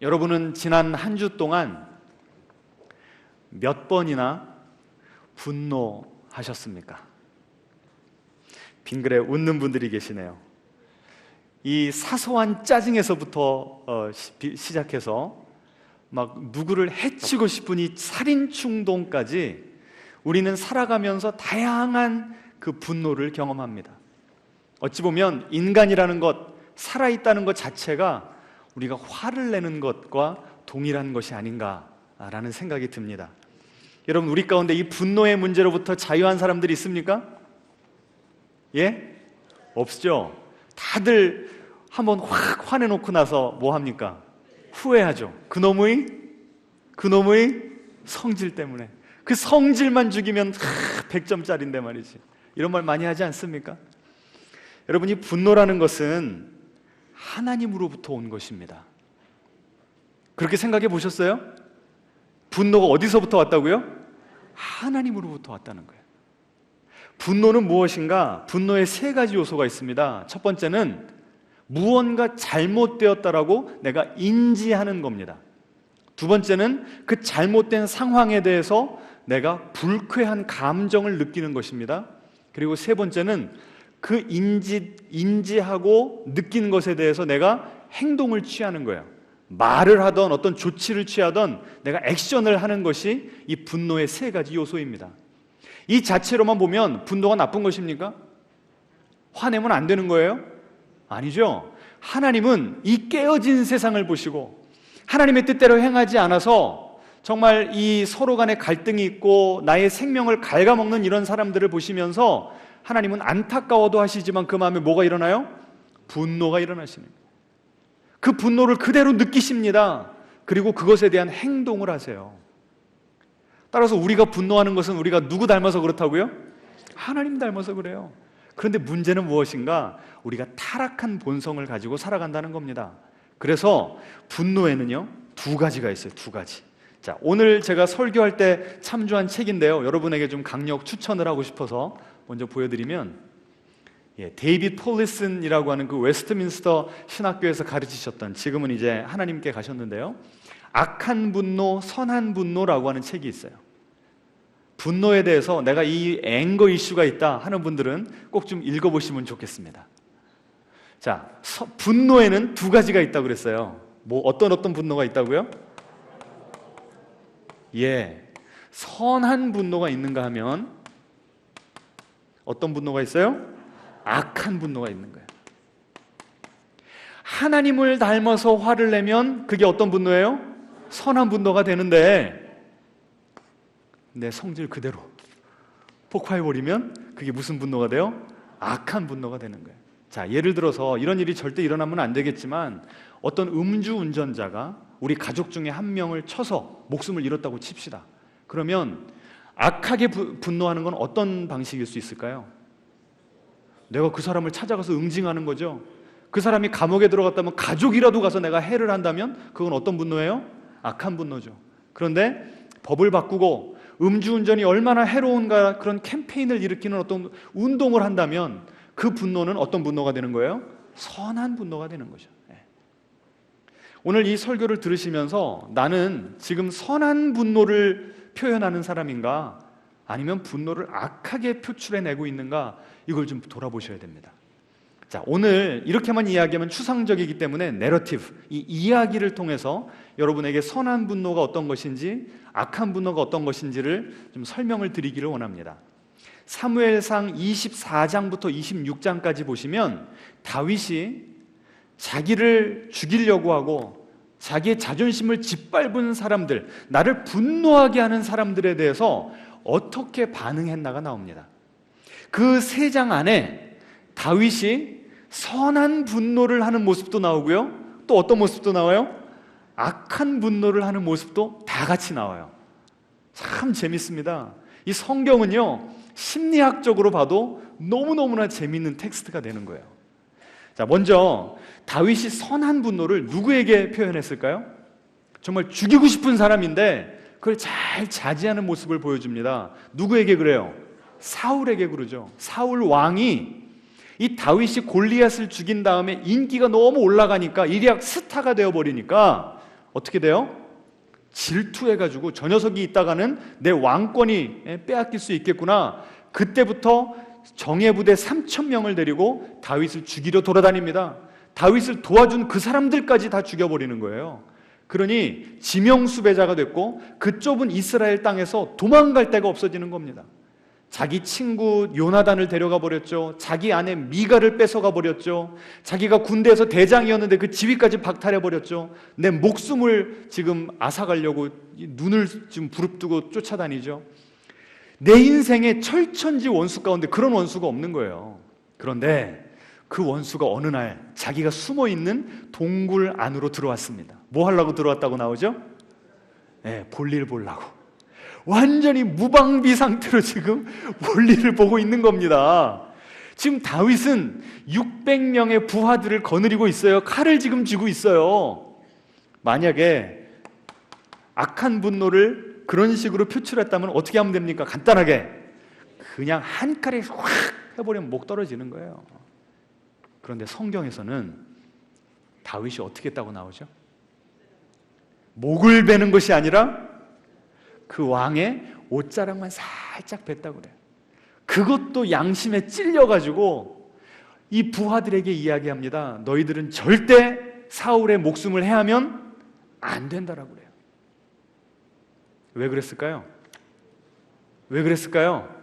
여러분은 지난 한 주 동안 몇 번이나 분노하셨습니까? 빙그레 웃는 분들이 계시네요. 이 사소한 짜증에서부터 시작해서 막 누구를 해치고 싶은 이 살인 충동까지 우리는 살아가면서 다양한 그 분노를 경험합니다. 어찌 보면 인간이라는 것, 살아있다는 것 자체가 우리가 화를 내는 것과 동일한 것이 아닌가라는 생각이 듭니다. 여러분, 우리 가운데 이 분노의 문제로부터 자유한 사람들이 있습니까? 예? 없죠? 다들 한번 확 화내놓고 나서 뭐 합니까? 후회하죠. 그놈의 성질 때문에. 그 성질만 죽이면 100점짜리인데 말이지. 이런 말 많이 하지 않습니까? 여러분, 이 분노라는 것은 하나님으로부터 온 것입니다. 그렇게 생각해 보셨어요? 분노가 어디서부터 왔다고요? 하나님으로부터 왔다는 거예요. 분노는 무엇인가? 분노에 세 가지 요소가 있습니다. 첫 번째는 무언가 잘못되었다라고 내가 인지하는 겁니다. 두 번째는 그 잘못된 상황에 대해서 내가 불쾌한 감정을 느끼는 것입니다. 그리고 세 번째는 그 인지하고 느낀 것에 대해서 내가 행동을 취하는 거예요. 말을 하던 어떤 조치를 취하던 내가 액션을 하는 것이 이 분노의 세 가지 요소입니다. 이 자체로만 보면 분노가 나쁜 것입니까? 화내면 안 되는 거예요? 아니죠. 하나님은 이 깨어진 세상을 보시고 하나님의 뜻대로 행하지 않아서 정말 이 서로 간에 갈등이 있고 나의 생명을 갉아먹는 이런 사람들을 보시면서 하나님은 안타까워도 하시지만 그 마음에 뭐가 일어나요? 분노가 일어나시는 거예요. 그 분노를 그대로 느끼십니다. 그리고 그것에 대한 행동을 하세요. 따라서 우리가 분노하는 것은 우리가 누구 닮아서 그렇다고요? 하나님 닮아서 그래요. 그런데 문제는 무엇인가? 우리가 타락한 본성을 가지고 살아간다는 겁니다. 그래서 분노에는요, 두 가지가 있어요. 두 가지. 자, 오늘 제가 설교할 때 참조한 책인데요, 여러분에게 좀 강력 추천을 하고 싶어서 먼저 보여드리면, 데이빗 폴리슨이라고 하는 그 웨스트민스터 신학교에서 가르치셨던, 지금은 이제 하나님께 가셨는데요, 악한 분노, 선한 분노라고 하는 책이 있어요. 분노에 대해서 내가 이 앵거 이슈가 있다 하는 분들은 꼭 좀 읽어보시면 좋겠습니다. 자, 분노에는 두 가지가 있다고 그랬어요. 어떤 분노가 있다고요? 선한 분노가 있는가 하면 어떤 분노가 있어요? 악한 분노가 있는 거예요. 하나님을 닮아서 화를 내면 그게 어떤 분노예요? 선한 분노가 되는데 내 성질 그대로 폭파해버리면 그게 무슨 분노가 돼요? 악한 분노가 되는 거예요. 자, 예를 들어서 이런 일이 절대 일어나면 안 되겠지만 어떤 음주운전자가 우리 가족 중에 한 명을 쳐서 목숨을 잃었다고 칩시다. 그러면 악하게 분노하는 건 어떤 방식일 수 있을까요? 내가 그 사람을 찾아가서 응징하는 거죠. 그 사람이 감옥에 들어갔다면 가족이라도 가서 내가 해를 한다면 그건 어떤 분노예요? 악한 분노죠. 그런데 법을 바꾸고 음주운전이 얼마나 해로운가 그런 캠페인을 일으키는 어떤 운동을 한다면 그 분노는 어떤 분노가 되는 거예요? 선한 분노가 되는 거죠. 오늘 이 설교를 들으시면서 나는 지금 선한 분노를 표현하는 사람인가 아니면 분노를 악하게 표출해내고 있는가, 이걸 좀 돌아보셔야 됩니다. 자, 오늘 이렇게만 이야기하면 추상적이기 때문에 내러티브, 이 이야기를 통해서 여러분에게 선한 분노가 어떤 것인지 악한 분노가 어떤 것인지를 좀 설명을 드리기를 원합니다. 사무엘상 24장부터 26장까지 보시면 다윗이 자기를 죽이려고 하고 자기의 자존심을 짓밟은 사람들, 나를 분노하게 하는 사람들에 대해서 어떻게 반응했나가 나옵니다. 그 세 장 안에 다윗이 선한 분노를 하는 모습도 나오고요, 또 어떤 모습도 나와요? 악한 분노를 하는 모습도 다 같이 나와요. 참 재밌습니다. 이 성경은요, 심리학적으로 봐도 너무너무나 재밌는 텍스트가 되는 거예요. 자, 먼저 다윗이 선한 분노를 누구에게 표현했을까요? 정말 죽이고 싶은 사람인데 그걸 잘 자제하는 모습을 보여줍니다. 누구에게 그래요? 사울에게 그러죠. 사울 왕이 이 다윗이 골리앗을 죽인 다음에 인기가 너무 올라가니까 일약 스타가 되어버리니까 어떻게 돼요? 질투해가지고 저 녀석이 있다가는 내 왕권이 빼앗길 수 있겠구나. 그때부터 정예부대 3,000명을 데리고 다윗을 죽이려 돌아다닙니다. 다윗을 도와준 그 사람들까지 다 죽여버리는 거예요. 그러니 지명수배자가 됐고 그 좁은 이스라엘 땅에서 도망갈 데가 없어지는 겁니다. 자기 친구 요나단을 데려가 버렸죠. 자기 아내 미가를 뺏어가 버렸죠. 자기가 군대에서 대장이었는데 그 지위까지 박탈해 버렸죠. 내 목숨을 지금 앗아가려고 눈을 지금 부릅뜨고 쫓아다니죠. 내 인생에 철천지 원수 가운데 그런 원수가 없는 거예요. 그런데 그 원수가 어느 날 자기가 숨어있는 동굴 안으로 들어왔습니다. 뭐 하려고 들어왔다고 나오죠? 네, 볼일 보려고. 완전히 무방비 상태로 지금 볼일을 보고 있는 겁니다. 지금 다윗은 600명의 부하들을 거느리고 있어요. 칼을 지금 쥐고 있어요. 만약에 악한 분노를 그런 식으로 표출했다면 어떻게 하면 됩니까? 간단하게 그냥 한 칼에 확 해버리면 목 떨어지는 거예요. 그런데 성경에서는 다윗이 어떻게 했다고 나오죠? 목을 베는 것이 아니라 그 왕의 옷자락만 살짝 뱉다고 그래요. 그것도 양심에 찔려가지고 이 부하들에게 이야기합니다. 너희들은 절대 사울의 목숨을 해하면 안 된다라고 그래요. 왜 그랬을까요? 왜 그랬을까요?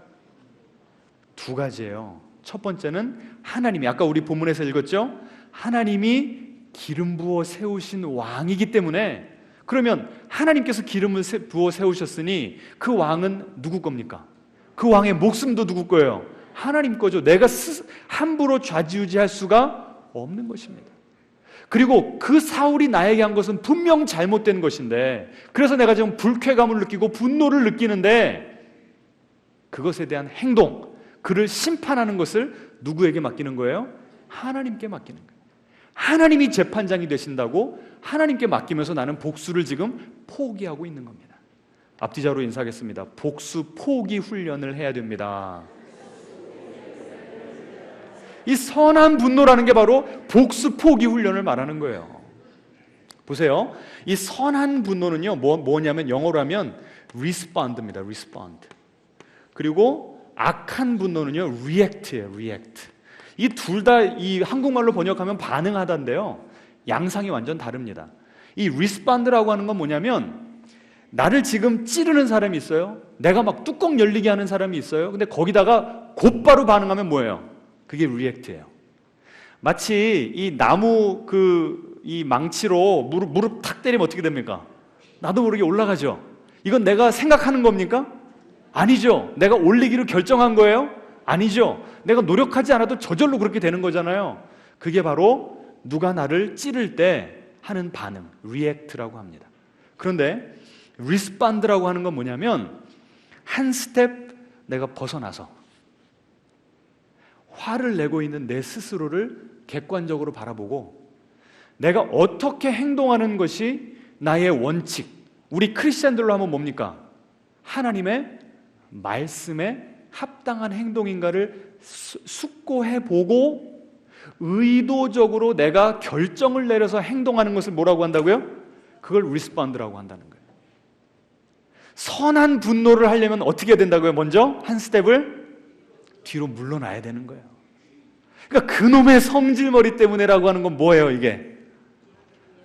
두 가지예요. 첫 번째는 하나님이, 아까 우리 본문에서 읽었죠? 하나님이 기름 부어 세우신 왕이기 때문에, 그러면 하나님께서 기름을 부어 세우셨으니 그 왕은 누구 겁니까? 그 왕의 목숨도 누구 거예요? 하나님 거죠. 내가 함부로 좌지우지할 수가 없는 것입니다. 그리고 그 사울이 나에게 한 것은 분명 잘못된 것인데, 그래서 내가 지금 불쾌감을 느끼고 분노를 느끼는데, 그것에 대한 행동, 그를 심판하는 것을 누구에게 맡기는 거예요? 하나님께 맡기는 거예요. 하나님이 재판장이 되신다고 하나님께 맡기면서 나는 복수를 지금 포기하고 있는 겁니다. 앞뒤자로 인사하겠습니다. 복수 포기 훈련을 해야 됩니다. 이 선한 분노라는 게 바로 복수 포기 훈련을 말하는 거예요. 보세요. 이 선한 분노는요, 뭐냐면 영어로 하면 respond입니다. respond. 그리고 악한 분노는요, react예요. react. 이 둘 다 이 한국말로 번역하면 반응하다인데요, 양상이 완전 다릅니다. 이 respond라고 하는 건 뭐냐면, 나를 지금 찌르는 사람이 있어요. 내가 막 뚜껑 열리게 하는 사람이 있어요. 근데 거기다가 곧바로 반응하면 뭐예요? 그게 react예요. 마치 이 나무 이 망치로 무릎 탁 때리면 어떻게 됩니까? 나도 모르게 올라가죠. 이건 내가 생각하는 겁니까? 아니죠. 내가 올리기로 결정한 거예요? 아니죠. 내가 노력하지 않아도 저절로 그렇게 되는 거잖아요. 그게 바로 누가 나를 찌를 때 하는 반응, react라고 합니다. 그런데 respond라고 하는 건 뭐냐면, 한 스텝 내가 벗어나서 화를 내고 있는 내 스스로를 객관적으로 바라보고 내가 어떻게 행동하는 것이 나의 원칙, 우리 크리스찬들로 하면 뭡니까? 하나님의 말씀에 합당한 행동인가를 숙고해보고 의도적으로 내가 결정을 내려서 행동하는 것을 뭐라고 한다고요? 그걸 respond라고 한다는 거예요. 선한 분노를 하려면 어떻게 해야 된다고요? 먼저 한 스텝을 뒤로 물러나야 되는 거예요. 그러니까 그놈의 성질머리 때문에라고 하는 건 뭐예요, 이게?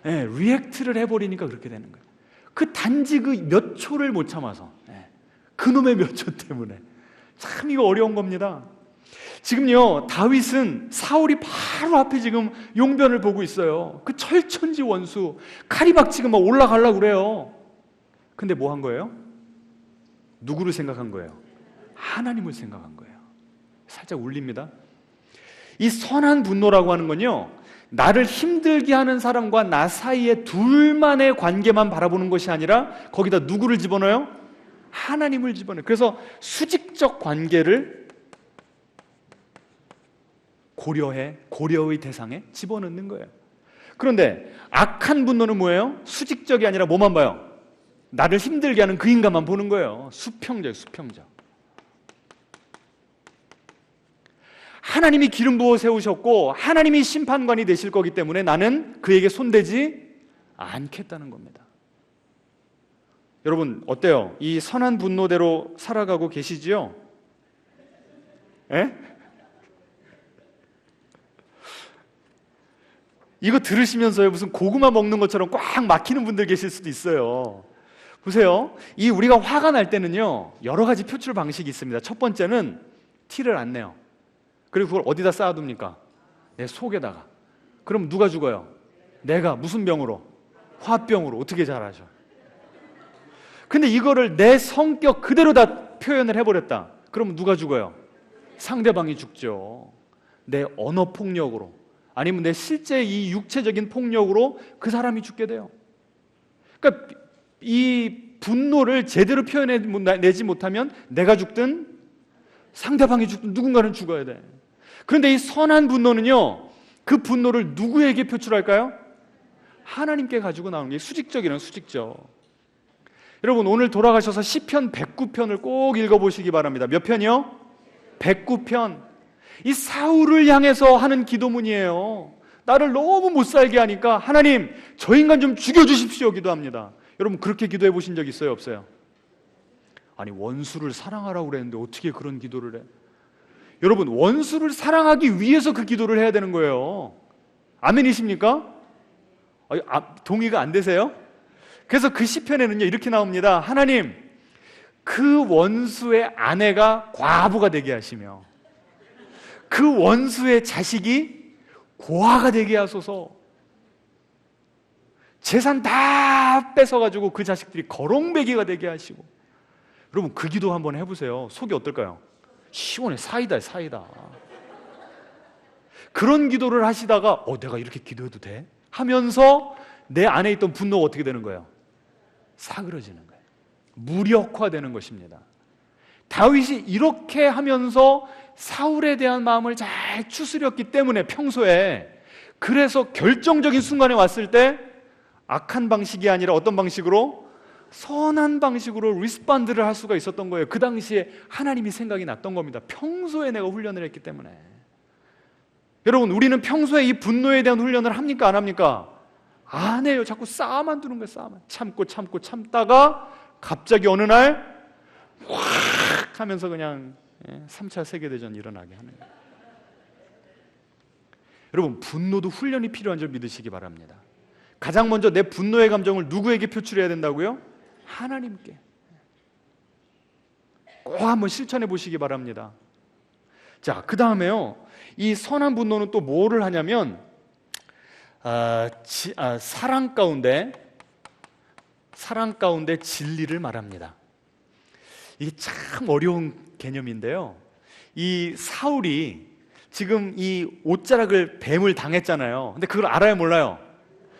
네, 리액트를 해버리니까 그렇게 되는 거예요. 그 단지 그 몇 초를 못 참아서, 그놈의 몇 초 때문에. 참 이거 어려운 겁니다. 지금요, 다윗은 사울이 바로 앞에 지금 용변을 보고 있어요. 그 철천지 원수, 칼이 막 지금 막 올라가려고 그래요. 근데 뭐 한 거예요? 누구를 생각한 거예요? 하나님을 생각한 거예요. 살짝 울립니다. 이 선한 분노라고 하는 건요, 나를 힘들게 하는 사람과 나 사이에 둘만의 관계만 바라보는 것이 아니라 거기다 누구를 집어넣어요? 하나님을 집어넣어요. 그래서 수직적 관계를 고려의 대상에 집어넣는 거예요. 그런데 악한 분노는 뭐예요? 수직적이 아니라 뭐만 봐요? 나를 힘들게 하는 그 인간만 보는 거예요. 수평자예요, 수평자. 하나님이 기름 부어 세우셨고 하나님이 심판관이 되실 거기 때문에 나는 그에게 손대지 않겠다는 겁니다. 여러분 어때요? 이 선한 분노대로 살아가고 계시지요? 예? 이거 들으시면서요 무슨 고구마 먹는 것처럼 꽉 막히는 분들 계실 수도 있어요. 보세요. 이 우리가 화가 날 때는요 여러 가지 표출 방식이 있습니다. 첫 번째는 티를 안 내요. 그리고 그걸 어디다 쌓아둡니까? 내 속에다가. 그럼 누가 죽어요? 내가. 무슨 병으로? 화병으로. 어떻게 잘 아죠? 근데 이거를 내 성격 그대로 다 표현을 해버렸다. 그럼 누가 죽어요? 상대방이 죽죠. 내 언어 폭력으로, 아니면 내 실제 이 육체적인 폭력으로 그 사람이 죽게 돼요. 그러니까 이 분노를 제대로 표현해내지 못하면 내가 죽든 상대방이 죽든 누군가는 죽어야 돼. 그런데 이 선한 분노는요, 그 분노를 누구에게 표출할까요? 하나님께 가지고 나오는 게 수직적이란 수직적. 여러분 오늘 돌아가셔서 시편 109편을 꼭 읽어보시기 바랍니다. 몇 편이요? 109편. 이 사울을 향해서 하는 기도문이에요. 나를 너무 못 살게 하니까 하나님 저 인간 좀 죽여주십시오 기도합니다. 여러분 그렇게 기도해 보신 적 있어요? 없어요? 아니 원수를 사랑하라고 그랬는데 어떻게 그런 기도를 해? 여러분 원수를 사랑하기 위해서 그 기도를 해야 되는 거예요. 아멘이십니까? 동의가 안 되세요? 그래서 그 시편에는요 이렇게 나옵니다. 하나님 그 원수의 아내가 과부가 되게 하시며 그 원수의 자식이 고아가 되게 하소서. 재산 다 뺏어가지고 그 자식들이 거렁배기가 되게 하시고. 여러분 그 기도 한번 해보세요. 속이 어떨까요? 시원해. 사이다 사이다. 그런 기도를 하시다가 내가 이렇게 기도해도 돼? 하면서 내 안에 있던 분노가 어떻게 되는 거예요? 사그러지는 거예요. 무력화되는 것입니다. 다윗이 이렇게 하면서 사울에 대한 마음을 잘 추스렸기 때문에 평소에, 그래서 결정적인 순간에 왔을 때 악한 방식이 아니라 어떤 방식으로? 선한 방식으로 리스폰드를 할 수가 있었던 거예요. 그 당시에 하나님이 생각이 났던 겁니다. 평소에 내가 훈련을 했기 때문에. 여러분 우리는 평소에 이 분노에 대한 훈련을 합니까 안 합니까? 안 해요. 자꾸 쌓아만 두는 거예요. 쌓아만. 참고 참다가 갑자기 어느 날 확 하면서 그냥 3차 세계대전이 일어나게 하는 거예요. 여러분 분노도 훈련이 필요한 줄 믿으시기 바랍니다. 가장 먼저 내 분노의 감정을 누구에게 표출해야 된다고요? 하나님께. 꼭 한번 실천해 보시기 바랍니다. 자, 그 다음에요 이 선한 분노는 또 뭐를 하냐면 사랑 가운데 진리를 말합니다. 이게 참 어려운 개념인데요, 이 사울이 지금 이 옷자락을 뱀을 당했잖아요. 근데 그걸 알아요 몰라요?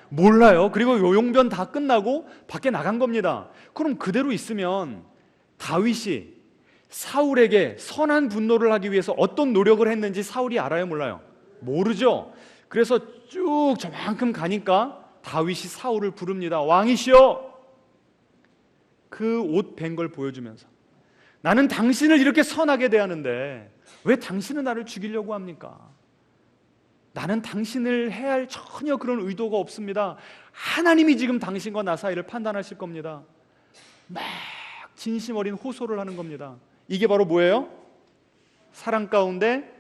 몰라요. 그리고 용변 다 끝나고 밖에 나간 겁니다. 그럼 그대로 있으면 다윗이 사울에게 선한 분노를 하기 위해서 어떤 노력을 했는지 사울이 알아요 몰라요? 모르죠. 그래서 쭉 저만큼 가니까 다윗이 사울을 부릅니다. 왕이시여. 그 옷 벤 걸 보여주면서 나는 당신을 이렇게 선하게 대하는데 왜 당신은 나를 죽이려고 합니까? 나는 당신을 해할 전혀 그런 의도가 없습니다. 하나님이 지금 당신과 나 사이를 판단하실 겁니다. 막 진심 어린 호소를 하는 겁니다. 이게 바로 뭐예요? 사랑 가운데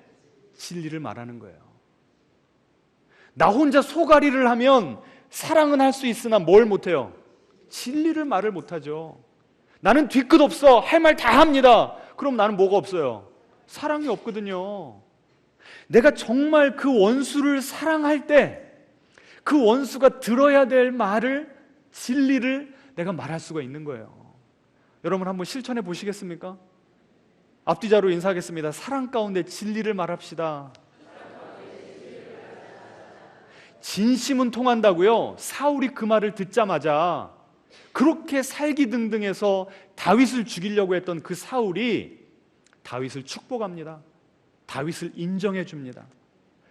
진리를 말하는 거예요. 나 혼자 소가리를 하면 사랑은 할 수 있으나 뭘 못해요? 진리를 말을 못하죠. 나는 뒤끝 없어. 할 말 다 합니다. 그럼 나는 뭐가 없어요? 사랑이 없거든요. 내가 정말 그 원수를 사랑할 때 그 원수가 들어야 될 말을, 진리를 내가 말할 수가 있는 거예요. 여러분 한번 실천해 보시겠습니까? 앞뒤자로 인사하겠습니다. 사랑 가운데 진리를 말합시다. 진심은 통한다고요? 사울이 그 말을 듣자마자 그렇게 살기등등해서 다윗을 죽이려고 했던 그 사울이 다윗을 축복합니다. 다윗을 인정해 줍니다.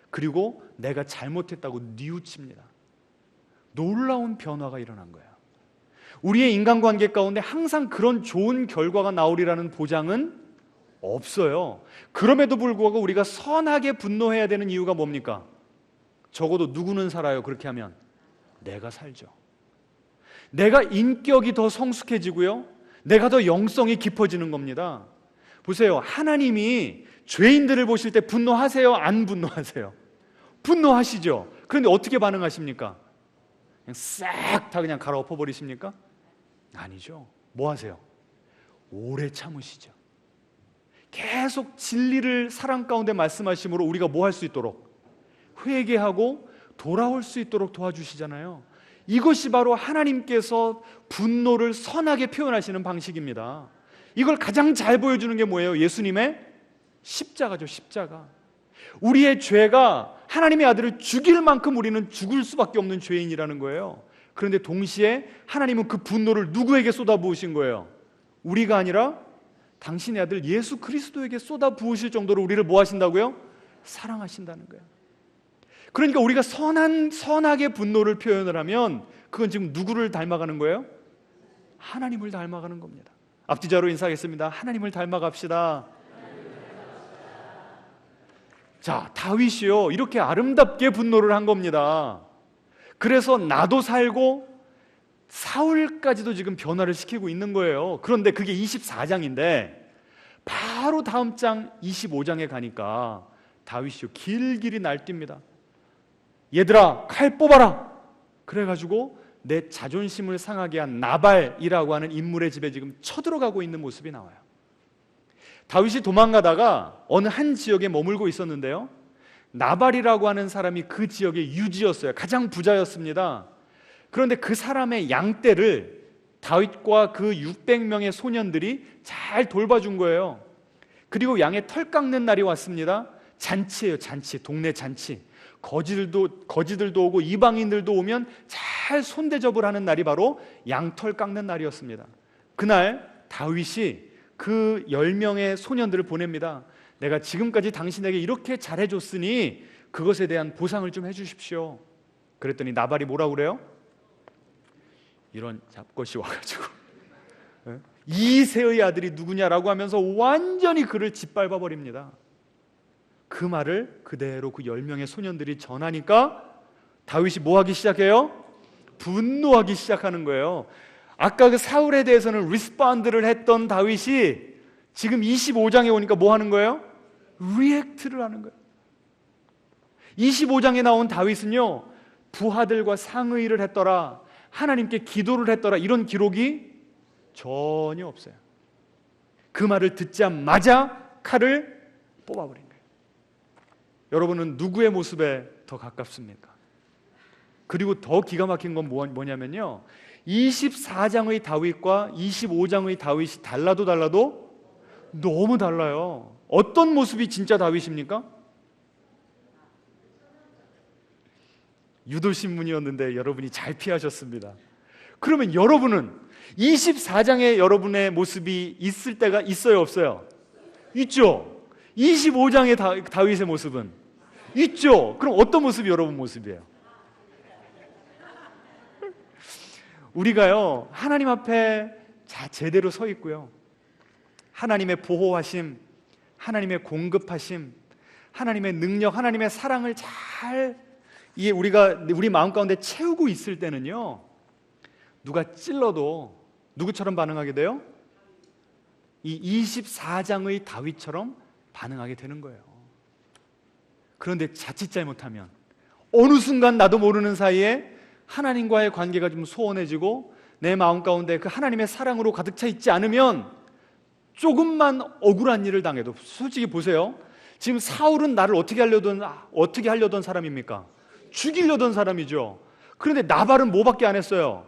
그리고 내가 잘못했다고 뉘우칩니다. 놀라운 변화가 일어난 거예요. 우리의 인간관계 가운데 항상 그런 좋은 결과가 나오리라는 보장은 없어요. 그럼에도 불구하고 우리가 선하게 분노해야 되는 이유가 뭡니까? 적어도 누구는 살아요. 그렇게 하면 내가 살죠. 내가 인격이 더 성숙해지고요, 내가 더 영성이 깊어지는 겁니다. 보세요. 하나님이 죄인들을 보실 때 분노하세요? 안 분노하세요? 분노하시죠. 그런데 어떻게 반응하십니까? 그냥 싹 다 그냥 갈아엎어 버리십니까? 아니죠. 뭐 하세요? 오래 참으시죠. 계속 진리를 사랑 가운데 말씀하심으로 우리가 뭐 할 수 있도록, 회개하고 돌아올 수 있도록 도와주시잖아요. 이것이 바로 하나님께서 분노를 선하게 표현하시는 방식입니다. 이걸 가장 잘 보여주는 게 뭐예요? 예수님의 십자가죠. 십자가. 우리의 죄가 하나님의 아들을 죽일 만큼 우리는 죽을 수밖에 없는 죄인이라는 거예요. 그런데 동시에 하나님은 그 분노를 누구에게 쏟아부으신 거예요? 우리가 아니라 당신의 아들 예수 그리스도에게 쏟아부으실 정도로 우리를 뭐 하신다고요? 사랑하신다는 거예요. 그러니까 우리가 선하게 분노를 표현을 하면 그건 지금 누구를 닮아가는 거예요? 하나님을 닮아가는 겁니다. 앞뒤자로 인사하겠습니다. 하나님을 닮아갑시다. 자, 다윗이요, 이렇게 아름답게 분노를 한 겁니다. 그래서 나도 살고 사울까지도 지금 변화를 시키고 있는 거예요. 그런데 그게 24장인데 바로 다음 장 25장에 가니까 다윗이요, 길길이 날뜁니다. 얘들아, 칼 뽑아라. 그래가지고 내 자존심을 상하게 한 나발이라고 하는 인물의 집에 지금 쳐들어가고 있는 모습이 나와요. 다윗이 도망가다가 어느 한 지역에 머물고 있었는데요, 나발이라고 하는 사람이 그 지역의 유지였어요. 가장 부자였습니다. 그런데 그 사람의 양떼를 다윗과 그 600명의 소년들이 잘 돌봐준 거예요. 그리고 양의 털 깎는 날이 왔습니다. 잔치예요, 잔치. 동네 잔치. 거지들도 오고 이방인들도 오면 잘 손대접을 하는 날이 바로 양털 깎는 날이었습니다. 그날 다윗이 그 10명의 소년들을 보냅니다. 내가 지금까지 당신에게 이렇게 잘해줬으니 그것에 대한 보상을 좀 해주십시오. 그랬더니 나발이 뭐라고 그래요? 이런 잡것이 와가지고 이새의 아들이 누구냐라고 하면서 완전히 그를 짓밟아 버립니다. 그 말을 그대로 그 10명의 소년들이 전하니까 다윗이 뭐 하기 시작해요? 분노하기 시작하는 거예요. 아까 그 사울에 대해서는 리스폰드를 했던 다윗이 지금 25장에 오니까 뭐 하는 거예요? 리액트를 하는 거예요. 25장에 나온 다윗은요, 부하들과 상의를 했더라, 하나님께 기도를 했더라, 이런 기록이 전혀 없어요. 그 말을 듣자마자 칼을 뽑아버린 거예요. 여러분은 누구의 모습에 더 가깝습니까? 그리고 더 기가 막힌 건 뭐냐면요, 24장의 다윗과 25장의 다윗이 달라도 너무 달라요. 어떤 모습이 진짜 다윗입니까? 유도신문이었는데 여러분이 잘 피하셨습니다. 그러면 여러분은 24장에 여러분의 모습이 있을 때가 있어요, 없어요? 있죠. 25장의 다윗의 모습은 있죠. 그럼 어떤 모습이 여러분 모습이에요? 우리가요, 하나님 앞에 제대로 서 있고요, 하나님의 보호하심, 하나님의 공급하심, 하나님의 능력, 하나님의 사랑을 잘 우리 마음 가운데 채우고 있을 때는요, 누가 찔러도 누구처럼 반응하게 돼요? 이 24장의 다윗처럼 반응하게 되는 거예요. 그런데 자칫 잘못하면 어느 순간 나도 모르는 사이에 하나님과의 관계가 좀 소원해지고 내 마음 가운데 그 하나님의 사랑으로 가득 차 있지 않으면 조금만 억울한 일을 당해도, 솔직히 보세요. 지금 사울은 나를 어떻게 하려던 사람입니까? 죽이려던 사람이죠. 그런데 나발은 뭐밖에 안 했어요?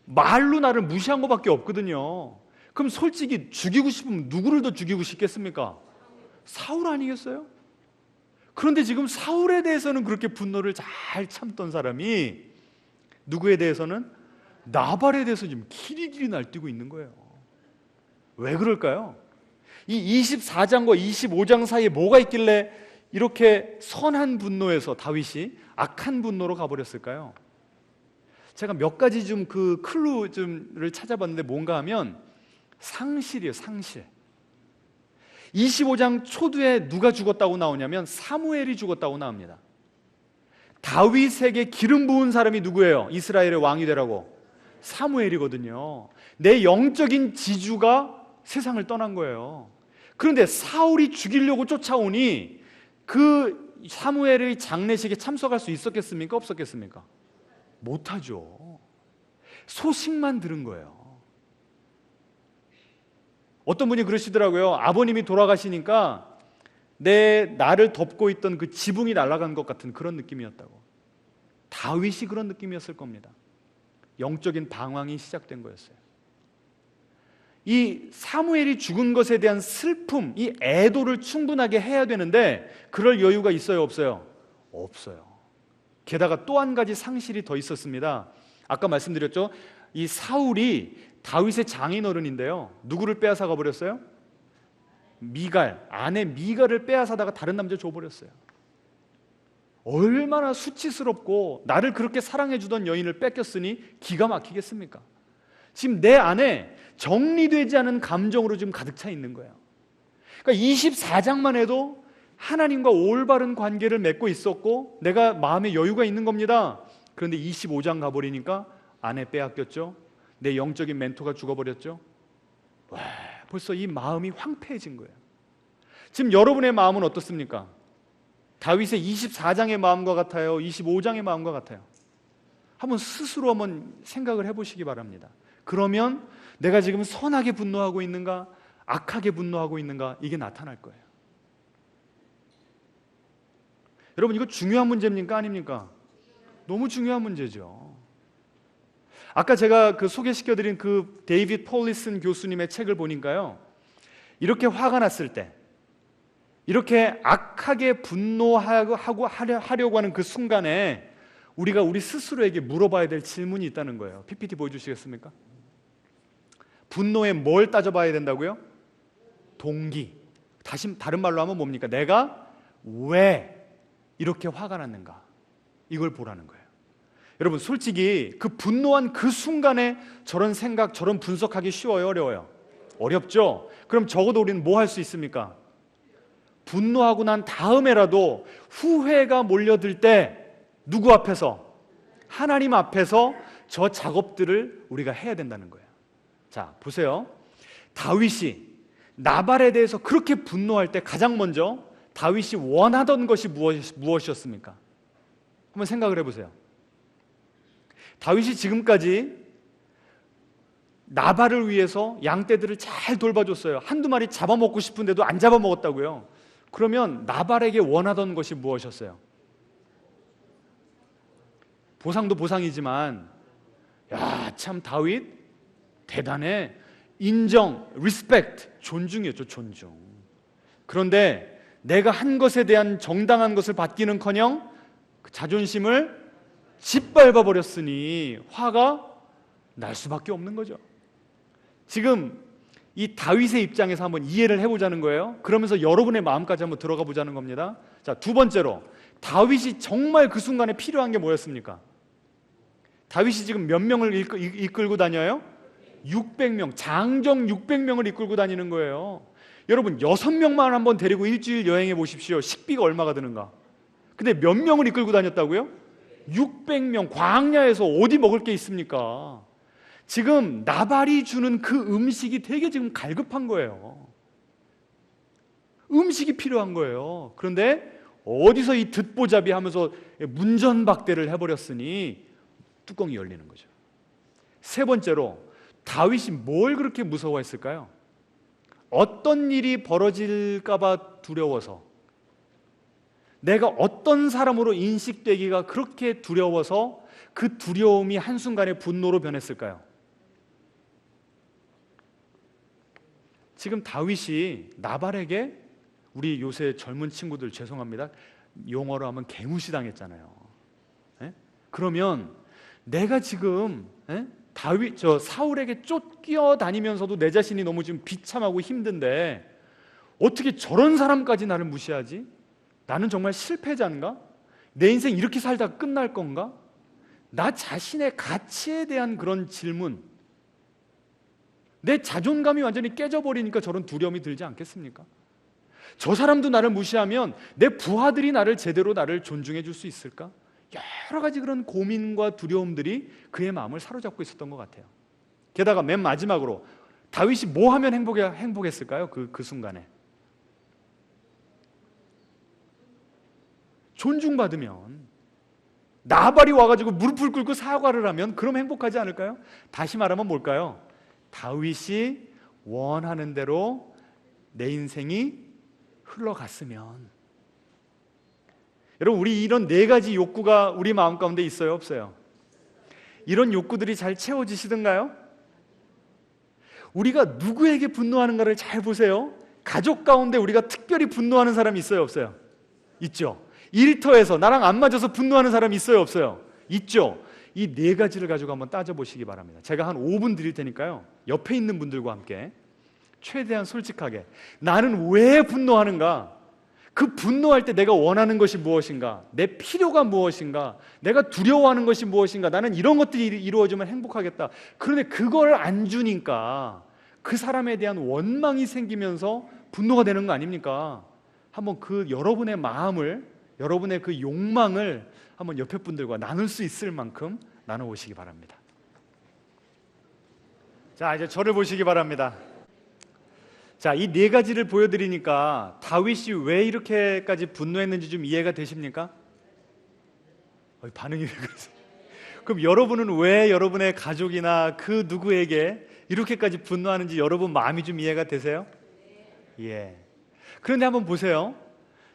말로 나를 무시한 것밖에 없거든요. 그럼 솔직히 죽이고 싶으면 누구를 더 죽이고 싶겠습니까? 사울 아니겠어요? 그런데 지금 사울에 대해서는 그렇게 분노를 잘 참던 사람이 누구에 대해서는? 나발에 대해서 지금 길이길이 날뛰고 있는 거예요. 왜 그럴까요? 이 24장과 25장 사이에 뭐가 있길래 이렇게 선한 분노에서 다윗이 악한 분노로 가버렸을까요? 제가 몇 가지 좀 그 클루를 찾아봤는데 뭔가 하면 상실이에요, 상실. 25장 초두에 누가 죽었다고 나오냐면 사무엘이 죽었다고 나옵니다. 다윗에게 기름 부은 사람이 누구예요? 이스라엘의 왕이 되라고? 사무엘이거든요. 내 영적인 지주가 세상을 떠난 거예요. 그런데 사울이 죽이려고 쫓아오니 그 사무엘의 장례식에 참석할 수 있었겠습니까? 없었겠습니까? 못하죠. 소식만 들은 거예요. 어떤 분이 그러시더라고요. 아버님이 돌아가시니까 나를 덮고 있던 그 지붕이 날아간 것 같은 그런 느낌이었다고. 다윗이 그런 느낌이었을 겁니다. 영적인 방황이 시작된 거였어요. 이 사무엘이 죽은 것에 대한 슬픔, 이 애도를 충분하게 해야 되는데 그럴 여유가 있어요, 없어요? 없어요. 게다가 또 한 가지 상실이 더 있었습니다. 아까 말씀드렸죠? 이 사울이 다윗의 장인어른인데요, 누구를 빼앗아 가버렸어요? 미갈, 아내 미갈을 빼앗아다가 다른 남자 줘버렸어요. 얼마나 수치스럽고, 나를 그렇게 사랑해주던 여인을 뺏겼으니 기가 막히겠습니까? 지금 내 안에 정리되지 않은 감정으로 지금 가득 차 있는 거예요. 그러니까 24장만 해도 하나님과 올바른 관계를 맺고 있었고 내가 마음에 여유가 있는 겁니다. 그런데 25장 가버리니까 아내 빼앗겼죠. 내 영적인 멘토가 죽어버렸죠. 와, 벌써 이 마음이 황폐해진 거예요. 지금 여러분의 마음은 어떻습니까? 다윗의 24장의 마음과 같아요? 25장의 마음과 같아요? 한번 스스로 한번 생각을 해보시기 바랍니다. 그러면 내가 지금 선하게 분노하고 있는가, 악하게 분노하고 있는가, 이게 나타날 거예요. 여러분, 이거 중요한 문제입니까? 아닙니까? 너무 중요한 문제죠. 아까 제가 소개시켜드린 그 데이빗 폴리슨 교수님의 책을 보니까요, 이렇게 화가 났을 때, 이렇게 악하게 분노하고 하려고 하는 그 순간에 우리가 우리 스스로에게 물어봐야 될 질문이 있다는 거예요. PPT 보여주시겠습니까? 분노에 뭘 따져봐야 된다고요? 동기. 다른 말로 하면 뭡니까? 내가 왜 이렇게 화가 났는가? 이걸 보라는 거예요. 여러분, 솔직히 그 분노한 그 순간에 저런 생각, 저런 분석하기 쉬워요? 어려워요? 어렵죠? 그럼 적어도 우리는 뭐 할 수 있습니까? 분노하고 난 다음에라도 후회가 몰려들 때 누구 앞에서? 하나님 앞에서 저 작업들을 우리가 해야 된다는 거예요. 자, 보세요. 다윗이 나발에 대해서 그렇게 분노할 때 가장 먼저 다윗이 원하던 것이 무엇이었습니까? 한번 생각을 해보세요. 다윗이 지금까지 나발을 위해서 양떼들을 잘 돌봐줬어요. 한두 마리 잡아먹고 싶은데도 안 잡아먹었다고요. 그러면 나발에게 원하던 것이 무엇이었어요? 보상도 보상이지만, 야, 참 다윗 대단해. 인정, 리스펙트, 존중이었죠, 존중. 그런데 내가 한 것에 대한 정당한 것을 받기는커녕 그 자존심을 짓밟아 버렸으니 화가 날 수밖에 없는 거죠. 지금 이 다윗의 입장에서 한번 이해를 해보자는 거예요. 그러면서 여러분의 마음까지 한번 들어가 보자는 겁니다. 자, 두 번째로, 다윗이 정말 그 순간에 필요한 게 뭐였습니까? 다윗이 지금 몇 명을 이끌고 다녀요? 600명, 장정 600명을 이끌고 다니는 거예요. 여러분, 6명만 한번 데리고 일주일 여행해 보십시오. 식비가 얼마가 드는가? 근데 몇 명을 이끌고 다녔다고요? 600명, 광야에서 어디 먹을 게 있습니까? 지금 나발이 주는 그 음식이 되게 지금 갈급한 거예요. 음식이 필요한 거예요. 그런데 어디서 이 듣보잡이 하면서 문전박대를 해버렸으니 뚜껑이 열리는 거죠. 세 번째로, 다윗이 뭘 그렇게 무서워했을까요? 어떤 일이 벌어질까봐 두려워서, 내가 어떤 사람으로 인식되기가 그렇게 두려워서 그 두려움이 한순간에 분노로 변했을까요? 지금 다윗이 나발에게, 우리 요새 젊은 친구들 죄송합니다, 용어로 하면 개무시 당했잖아요. 에? 그러면 내가 지금 사울에게 쫓겨 다니면서도 내 자신이 너무 지금 비참하고 힘든데 어떻게 저런 사람까지 나를 무시하지? 나는 정말 실패자인가? 내 인생 이렇게 살다 끝날 건가? 나 자신의 가치에 대한 그런 질문, 내 자존감이 완전히 깨져버리니까 저런 두려움이 들지 않겠습니까? 저 사람도 나를 무시하면 내 부하들이 제대로 나를 존중해 줄 수 있을까? 여러 가지 그런 고민과 두려움들이 그의 마음을 사로잡고 있었던 것 같아요. 게다가 맨 마지막으로 다윗이 뭐 하면 행복했을까요? 그 순간에 존중받으면, 나발이 와가지고 무릎을 꿇고 사과를 하면 그럼 행복하지 않을까요? 다시 말하면 뭘까요? 다윗이 원하는 대로 내 인생이 흘러갔으면. 여러분, 우리 이런 네 가지 욕구가 우리 마음 가운데 있어요, 없어요? 이런 욕구들이 잘 채워지시던가요? 우리가 누구에게 분노하는가를 잘 보세요. 가족 가운데 우리가 특별히 분노하는 사람이 있어요, 없어요? 있죠. 일터에서 나랑 안 맞아서 분노하는 사람이 있어요, 없어요? 있죠. 이 네 가지를 가지고 한번 따져보시기 바랍니다. 제가 한 5분 드릴 테니까요, 옆에 있는 분들과 함께 최대한 솔직하게, 나는 왜 분노하는가? 그 분노할 때 내가 원하는 것이 무엇인가? 내 필요가 무엇인가? 내가 두려워하는 것이 무엇인가? 나는 이런 것들이 이루어지면 행복하겠다. 그런데 그걸 안 주니까 그 사람에 대한 원망이 생기면서 분노가 되는 거 아닙니까? 한번 그 여러분의 마음을, 여러분의 그 욕망을 한번 옆에 분들과 나눌 수 있을 만큼 나눠보시기 바랍니다. 자, 이제 저를 보시기 바랍니다. 자, 이 네 가지를 보여드리니까 다윗이 왜 이렇게까지 분노했는지 좀 이해가 되십니까? 반응이 왜 그러세요? 그럼 여러분은 왜 여러분의 가족이나 그 누구에게 이렇게까지 분노하는지 여러분 마음이 좀 이해가 되세요? 예. 그런데 한번 보세요.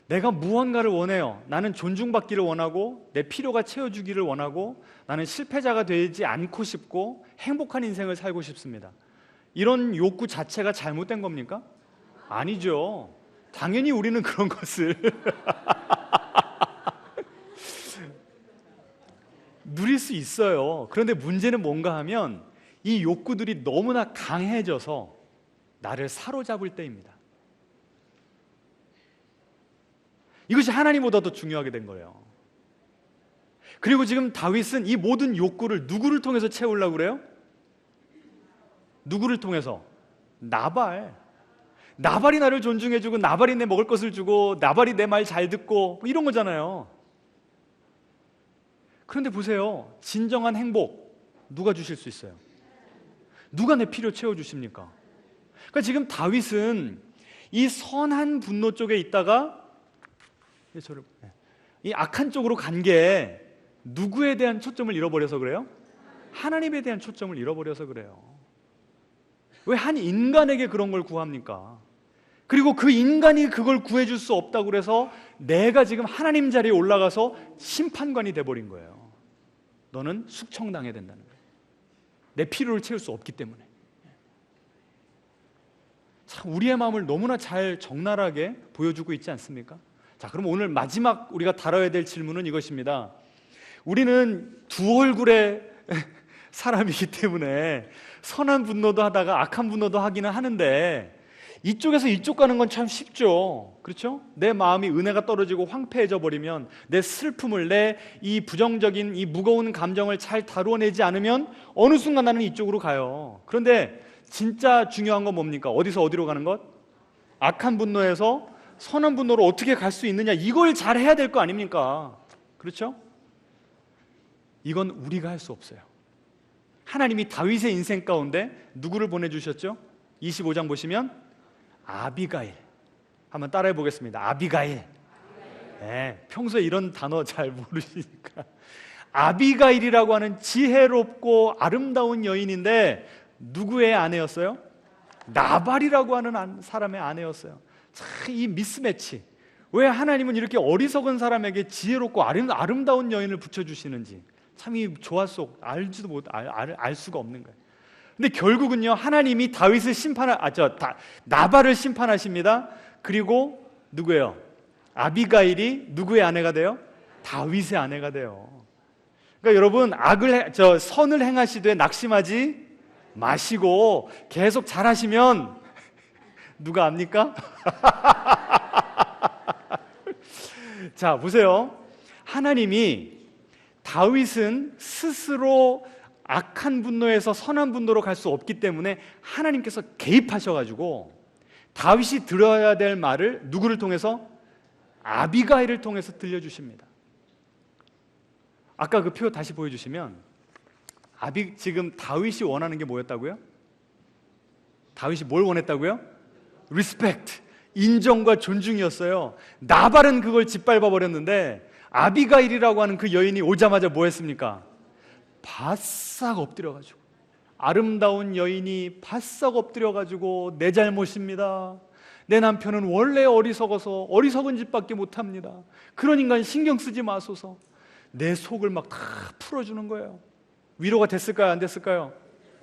내가 무언가를 원해요. 나는 존중받기를 원하고, 내 필요가 채워주기를 원하고, 나는 실패자가 되지 않고 싶고 행복한 인생을 살고 싶습니다. 이런 욕구 자체가 잘못된 겁니까? 아니죠. 당연히 우리는 그런 것을 누릴 수 있어요. 그런데 문제는 뭔가 하면 이 욕구들이 너무나 강해져서 나를 사로잡을 때입니다. 이것이 하나님보다도 중요하게 된 거예요. 그리고 지금 다윗은 이 모든 욕구를 누구를 통해서 채우려고 그래요? 누구를 통해서? 나발이 나를 존중해주고, 나발이 내 먹을 것을 주고, 나발이 내 말 잘 듣고, 뭐 이런 거잖아요. 그런데 보세요. 진정한 행복 누가 주실 수 있어요? 누가 내 필요 채워주십니까? 그러니까 지금 다윗은 이 선한 분노 쪽에 있다가 이 악한 쪽으로 간 게 누구에 대한 초점을 잃어버려서 그래요? 하나님에 대한 초점을 잃어버려서 그래요. 왜 한 인간에게 그런 걸 구합니까? 그리고 그 인간이 그걸 구해줄 수 없다고 그래서 내가 지금 하나님 자리에 올라가서 심판관이 돼버린 거예요. 너는 숙청당해야 된다는 거예요. 내 필요를 채울 수 없기 때문에. 참 우리의 마음을 너무나 잘 적나라하게 보여주고 있지 않습니까? 자, 그럼 오늘 마지막 우리가 다뤄야 될 질문은 이것입니다. 우리는 두 얼굴의 사람이기 때문에 선한 분노도 하다가 악한 분노도 하기는 하는데, 이쪽에서 이쪽 가는 건 참 쉽죠. 그렇죠? 내 마음이 은혜가 떨어지고 황폐해져 버리면, 내 슬픔을, 내 이 부정적인 이 무거운 감정을 잘 다루어내지 않으면 어느 순간 나는 이쪽으로 가요. 그런데 진짜 중요한 건 뭡니까? 어디서 어디로 가는 것? 악한 분노에서 선한 분노로 어떻게 갈 수 있느냐, 이걸 잘 해야 될 거 아닙니까? 그렇죠? 이건 우리가 할 수 없어요. 하나님이 다윗의 인생 가운데 누구를 보내주셨죠? 25장 보시면 아비가일. 한번 따라해 보겠습니다. 아비가일. 네, 평소에 이런 단어 잘 모르시니까. 아비가일이라고 하는 지혜롭고 아름다운 여인인데 누구의 아내였어요? 나발이라고 하는 사람의 아내였어요. 참 이 미스매치, 왜 하나님은 이렇게 어리석은 사람에게 지혜롭고 아름다운 여인을 붙여주시는지 참 이 조화 속 알 수가 없는 거예요. 근데 결국은요, 하나님이 다윗을 나발을 심판하십니다. 그리고 누구예요? 아비가일이 누구의 아내가 돼요? 다윗의 아내가 돼요. 그러니까 여러분, 선을 행하시되 낙심하지 마시고 계속 잘하시면 누가 압니까? 자, 보세요. 하나님이 다윗은 스스로 악한 분노에서 선한 분노로 갈 수 없기 때문에 하나님께서 개입하셔가지고 다윗이 들어야 될 말을 누구를 통해서? 아비가일을 통해서 들려주십니다. 아까 그 표 다시 보여주시면 지금 다윗이 원하는 게 뭐였다고요? 다윗이 뭘 원했다고요? 리스펙트, 인정과 존중이었어요. 나발은 그걸 짓밟아 버렸는데 아비가일이라고 하는 그 여인이 오자마자 뭐 했습니까? 바싹 엎드려가지고, 아름다운 여인이 바싹 엎드려가지고 내 잘못입니다. 내 남편은 원래 어리석어서 어리석은 짓밖에 못합니다. 그런 인간 신경 쓰지 마소서. 내 속을 막 다 풀어주는 거예요. 위로가 됐을까요? 안 됐을까요?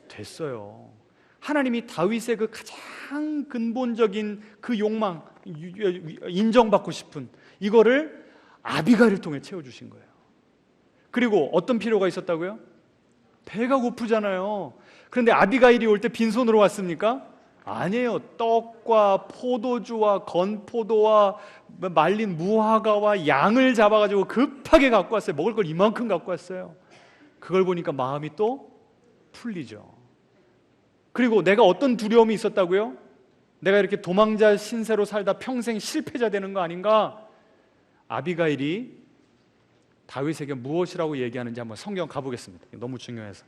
됐어요. 하나님이 다윗의 그 가장 근본적인 그 욕망, 인정받고 싶은 이거를 아비가일을 통해 채워주신 거예요. 그리고 어떤 필요가 있었다고요? 배가 고프잖아요. 그런데 아비가일이 올 때 빈손으로 왔습니까? 아니에요. 떡과 포도주와 건포도와 말린 무화과와 양을 잡아가지고 급하게 갖고 왔어요. 먹을 걸 이만큼 갖고 왔어요. 그걸 보니까 마음이 또 풀리죠. 그리고 내가 어떤 두려움이 있었다고요? 내가 이렇게 도망자 신세로 살다 평생 실패자 되는 거 아닌가? 아비가일이 다윗에게 무엇이라고 얘기하는지 한번 성경 가보겠습니다. 너무 중요해서.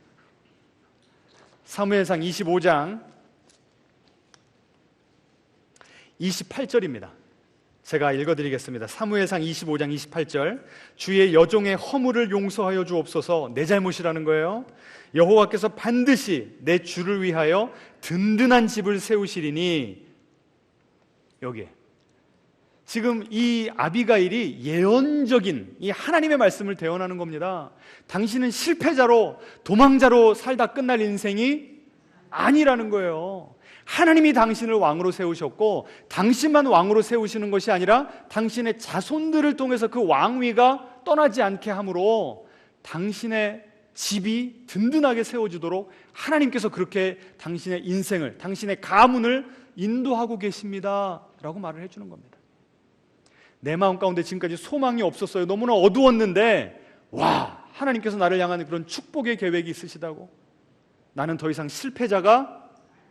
사무엘상 25장 28절입니다. 제가 읽어드리겠습니다. 사무엘상 25장 28절. 주의 여종의 허물을 용서하여 주옵소서. 내 잘못이라는 거예요. 여호와께서 반드시 내 주를 위하여 든든한 집을 세우시리니. 여기에 지금 이 아비가일이 예언적인 이 하나님의 말씀을 대언하는 겁니다. 당신은 실패자로 도망자로 살다 끝날 인생이 아니라는 거예요. 하나님이 당신을 왕으로 세우셨고 당신만 왕으로 세우시는 것이 아니라 당신의 자손들을 통해서 그 왕위가 떠나지 않게 함으로 당신의 집이 든든하게 세워지도록 하나님께서 그렇게 당신의 인생을, 당신의 가문을 인도하고 계십니다 라고 말을 해주는 겁니다. 내 마음 가운데 지금까지 소망이 없었어요. 너무나 어두웠는데 와, 하나님께서 나를 향한 그런 축복의 계획이 있으시다고. 나는 더 이상 실패자가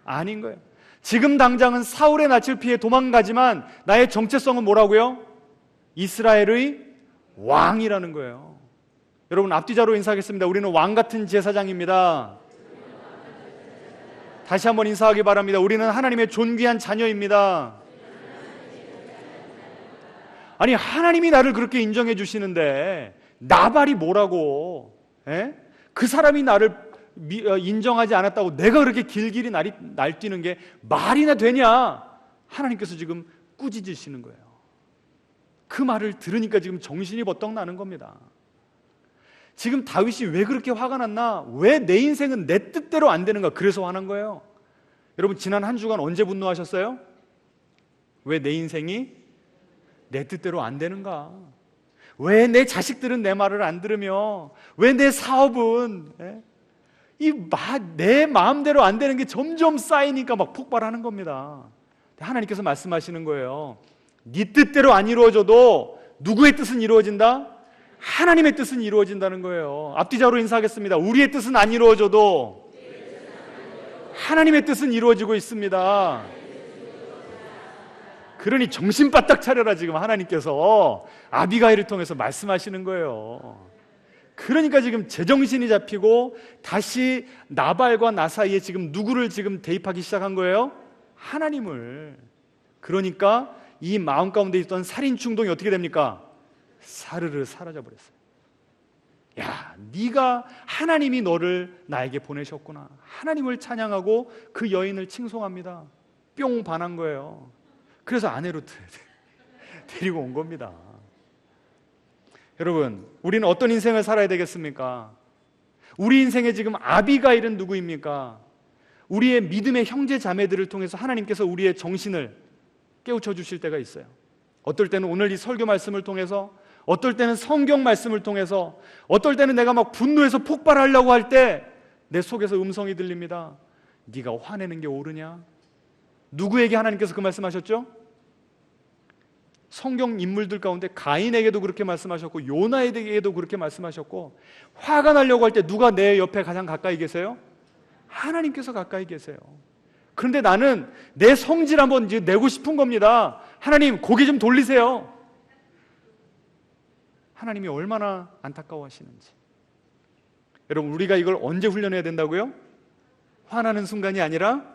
아닌 거예요. 지금 당장은 사울의 낯을 피해 도망가지만 나의 정체성은 뭐라고요? 이스라엘의 왕이라는 거예요. 여러분 앞뒤자로 인사하겠습니다. 우리는 왕 같은 제사장입니다. 다시 한번 인사하기 바랍니다. 우리는 하나님의 존귀한 자녀입니다. 아니 하나님이 나를 그렇게 인정해 주시는데 나발이 뭐라고? 그 사람이 나를 인정하지 않았다고 내가 그렇게 길길이 날뛰는 게 말이나 되냐? 하나님께서 지금 꾸짖으시는 거예요. 그 말을 들으니까 지금 정신이 버떡 나는 겁니다. 지금 다윗이 왜 그렇게 화가 났나? 왜 내 인생은 내 뜻대로 안 되는가? 그래서 화난 거예요. 여러분 지난 한 주간 언제 분노하셨어요? 왜 내 인생이 내 뜻대로 안 되는가? 왜 내 자식들은 내 말을 안 들으며 왜 내 사업은 내 마음대로 안 되는 게 점점 쌓이니까 막 폭발하는 겁니다. 하나님께서 말씀하시는 거예요. 네 뜻대로 안 이루어져도 누구의 뜻은 이루어진다? 하나님의 뜻은 이루어진다는 거예요. 앞뒤자로 인사하겠습니다. 우리의 뜻은 안 이루어져도 하나님의 뜻은 이루어지고 있습니다. 그러니 정신 바짝 차려라. 지금 하나님께서 아비가일을 통해서 말씀하시는 거예요. 그러니까 지금 제정신이 잡히고 다시 나발과 나 사이에 지금 누구를 지금 대입하기 시작한 거예요? 하나님을. 그러니까 이 마음 가운데 있던 살인 충동이 어떻게 됩니까? 사르르 사라져 버렸어요. 야, 네가 하나님이 너를 나에게 보내셨구나. 하나님을 찬양하고 그 여인을 칭송합니다. 뿅 반한 거예요. 그래서 아내로 데리고 온 겁니다. 여러분, 우리는 어떤 인생을 살아야 되겠습니까? 우리 인생에 지금 아비가일은 누구입니까? 우리의 믿음의 형제 자매들을 통해서 하나님께서 우리의 정신을 깨우쳐 주실 때가 있어요. 어떨 때는 오늘 이 설교 말씀을 통해서, 어떨 때는 성경 말씀을 통해서, 어떨 때는 내가 막 분노해서 폭발하려고 할 때 내 속에서 음성이 들립니다. 네가 화내는 게 옳으냐? 누구에게 하나님께서 그 말씀하셨죠? 성경 인물들 가운데 가인에게도 그렇게 말씀하셨고 요나에게도 그렇게 말씀하셨고, 화가 나려고 할 때 누가 내 옆에 가장 가까이 계세요? 하나님께서 가까이 계세요. 그런데 나는 내 성질 한번 이제 내고 싶은 겁니다. 하나님 고개 좀 돌리세요. 하나님이 얼마나 안타까워하시는지. 여러분, 우리가 이걸 언제 훈련해야 된다고요? 화나는 순간이 아니라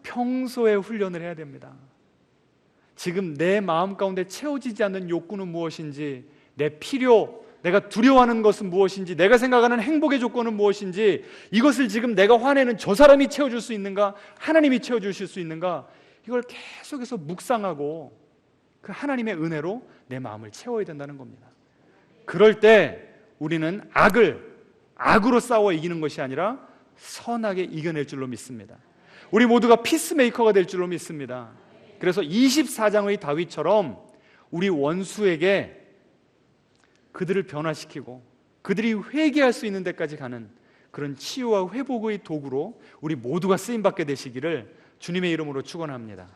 평소에 훈련을 해야 됩니다. 지금 내 마음 가운데 채워지지 않는 욕구는 무엇인지, 내 필요, 내가 두려워하는 것은 무엇인지, 내가 생각하는 행복의 조건은 무엇인지, 이것을 지금 내가 화내는 저 사람이 채워줄 수 있는가, 하나님이 채워주실 수 있는가, 이걸 계속해서 묵상하고 그 하나님의 은혜로 내 마음을 채워야 된다는 겁니다. 그럴 때 우리는 악으로 싸워 이기는 것이 아니라 선하게 이겨낼 줄로 믿습니다. 우리 모두가 피스메이커가 될 줄로 믿습니다. 그래서 24장의 다윗처럼 우리 원수에게 그들을 변화시키고 그들이 회개할 수 있는 데까지 가는 그런 치유와 회복의 도구로 우리 모두가 쓰임받게 되시기를 주님의 이름으로 축원합니다.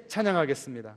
찬양하겠습니다.